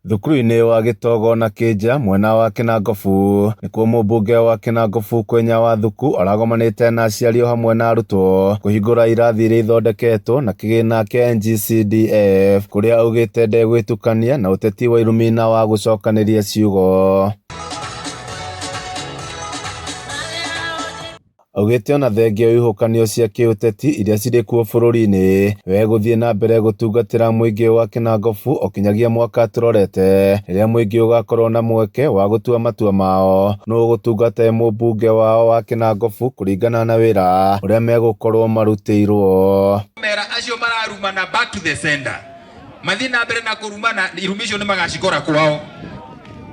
Thukuru-inĩ wa Gĩtogo na Kĩnja mwena wa Kinangobu nĩkuo mũmbunge wa Kinangobu Kwenya Wathuku aragomanĩte na aciari hamwe na arutwo kũhingũra irathi iria ithondeketwo na kĩgĩna kĩa NG-CDF kũrĩa augĩte ndegwĩtukania na ũteti wa Illuminati wa gũcokanĩria ciugo. Augĩte ona thengia ihuhũkanio cia kĩũteti iria cirĩ kuo bũrũri-inĩ we gũthiĩ na mbere gũtungatĩra mũingĩ wa Kinangobu okinyagia mwaka tũrorete rĩrĩa mũingĩ ũgakorwo na mweke wa gũtua matua mao no gũtungata mũmbunge wao wa Kinangobu kũringana na wĩra ũrĩa megũkorwo marutĩirwo. Mera acio mararumana back to the sender mathi na mbere na kũrumana irumisho nĩ magacikora kwao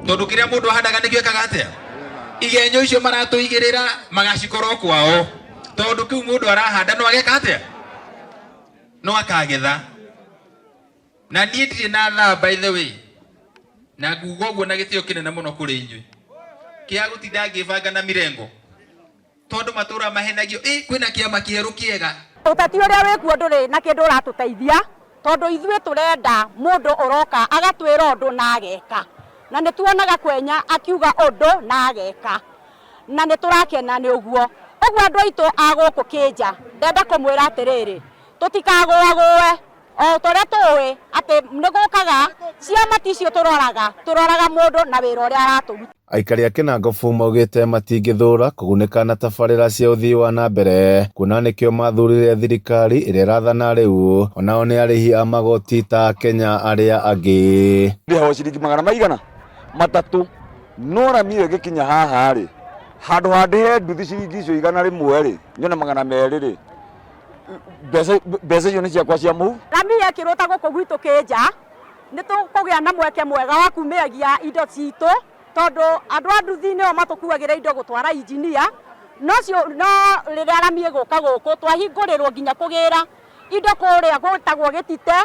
tondũ kĩrĩa mũndũ ahandaga nĩkĩo ekaga atĩa. Igenyo icio maratuigĩrĩra magacikorwo kwao tondu kiu mundu arahanda no ageka atia no akagetha na niĩ ndirĩ na thaa by the way na nguga ũguo na gĩtĩo kĩnene mũno kũrĩ inyuĩ kĩa gũtinda ngĩbanga na mirengo tondu matũra mahenagio kwĩna kĩama kĩerũ kĩega. Ũteti ũrĩa wĩkuo ndũrĩ na kĩndũ ũratũteithia tondu ithuĩ tũrenda mũndũ ũroka agatwĩra ũndũ na ageka na nĩ tuonaga Kwenya akiuga ũndũ na ageka na nĩ tũrakena nĩ ũguo andũ aitũ agũkũ Kĩnja ndenda kũmwĩra atĩrĩrĩ tũtikagũagũe o tũrĩa tũĩ atĩ nĩ gũkaga ciama ticio tũroraga mũndũ na wĩra ũrĩa aratũruta. Aikari a Kinangobu maugĩte matingĩthũra kũgunĩka na tabarĩra cia ũthii wa na mbere kuona nĩkĩo mathurire thirikari ĩrĩa ĩrathana rĩu onao nĩ arĩhi a magoti ta Kenya arĩa angĩ. Ndĩho ciringi magana matatũ no ramire gĩkinya haha rĩ handũ handĩhe nduthi ciringi icio igana rĩmwe rĩ nyone magana merĩ rĩ mbeca icio nĩ ciakwa cia mũhu. Ramire kĩrũta gũkũ gwitũ Kĩnja nĩ tũkũgĩa na mweke mwega wa kumĩragia indo citũ tondu andũ a nduthi nĩo matũkuagĩra indo gũtwara injinia no rĩrĩa Ramire gũka gũkũ twahingũrĩrwo nginya kũgĩra indo kũrĩa gwĩtagwo Gĩtite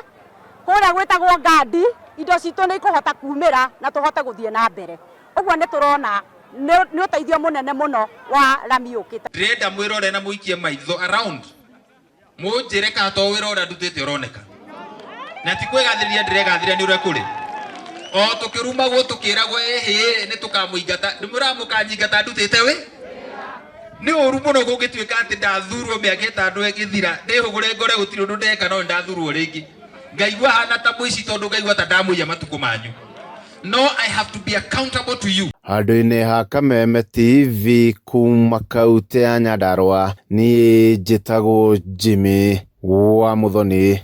kũrĩa gwĩtagwo Ngandi indo citũ nĩ ikũhota kumĩra na tũhote gũthiĩ na mbere ũguo nĩ tũrona nĩ ũteithio mũnene mũno wa Ramire ũkĩte. Ndĩrenda mwĩrore na mũikie maitho around mũnjĩre kana to wĩra ũrĩa ndutĩte ũroneka na ti kwĩgathĩrĩria ndĩregathĩrĩria nĩ ũrĩa kũrĩ o tũkĩrumagwo tũkĩragwo nĩ tũkamũingata mũramũkanyingata ndutĩte wĩ nĩ ũru mũno gũgĩtuĩka atĩ ndathurwo mĩaka ĩtano ĩgĩthira ndĩhũgũre ngore gũtirĩ ũndũ ndeka no ndathurwo rĩngĩ ngaigua hana ta mũici tondu ngaigua ta ndamũiya matukũ manyu. No, I have to be accountable to you. Handũ-inĩ ha Kameme TV kuma kaũntĩ ya Nyandarua niĩ njĩtagwo Jimmy wa Muthoni.